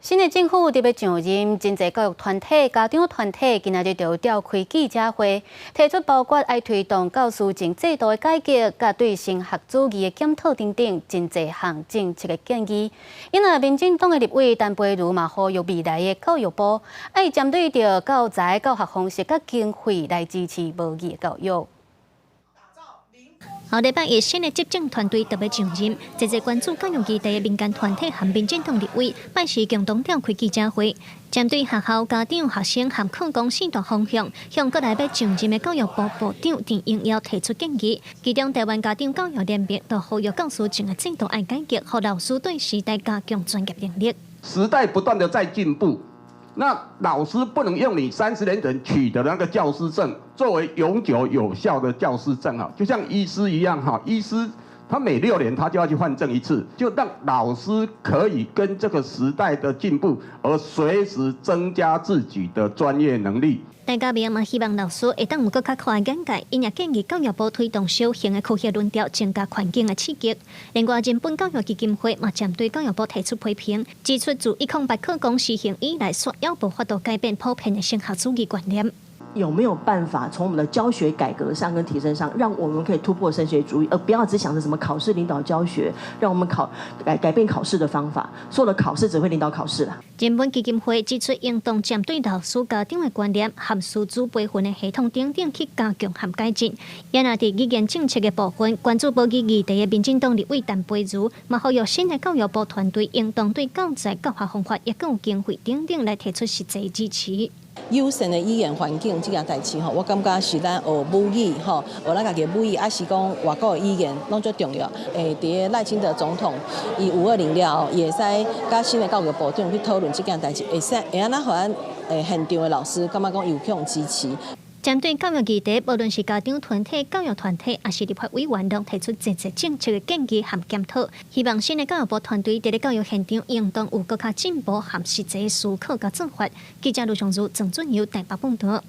新的政府特别上任，真侪教育团体、家长团体今仔日就召开记者会，提出包括爱推动教师证制度的改革、甲对升学主义的检讨等等，真侪项政策的建议。因啊，民进党的立委陈培如嘛呼吁未来的教育部，爱针对着教材、教学方式、甲经费来支持无语的教育。 后礼拜一，新的执政团队特别上任，这些关注教育议题的民间团体和民进党立委拜四共同召开记者会，针对学校、家长、学生和课纲4大方向，向国内要上任的教育部部长陈永尧提出建议。其中，台湾家长教育联盟就呼吁教师证的制度爱改革，让老师对时代加强专业能力。时代不断的在进步。 那老师不能用你30年前取得的那个教师证作为永久有效的教师证哈，就像医师一样哈，医师他每6年他就要去换证一次，就让老师可以跟这个时代的进步而随时增加自己的专业能力。 大家民嘛希望老师会当有更较宽的眼界，因也建议教育部推动小型的科学论调，增加环境的刺激。另外，人本教育基金会嘛针对教育部提出批评，指出自108课纲施行以来，所要无法度改变普遍的升学主义观念。 有没有办法从我们的教学改革上跟提升上，让我们可以突破升学主义，而不要只想着什么考试领导教学，让我们改变考试的方法，所有的考试只会领导考试啦。人本基金会指出，应当针对老师家长的观念和师资培训的系统等等去加强和改进。也那伫语言政策的部分，关注保育议题的民进党立委陈培如，嘛呼吁新的教育部团队应当对教材、教学方法也更有经费等等来提出实际支持。 友善的语言环境这件代志吼，我感觉是咱学母语吼，学咱家己母语，还是讲外国的语言，拢最重要。伫赖清德总统以520了后，也使甲新的教育部长去讨论这件代志，会安怎互咱现场的老师感觉讲有向支持。 针对教育议题，无论是家长团体、教育团体，还是立法委员，都提出一些政策的建议和检讨，希望新的教育部团队在教育现场应当有更加进步和实际的思考和做法。记者卢尚如、郑俊尧台北报道。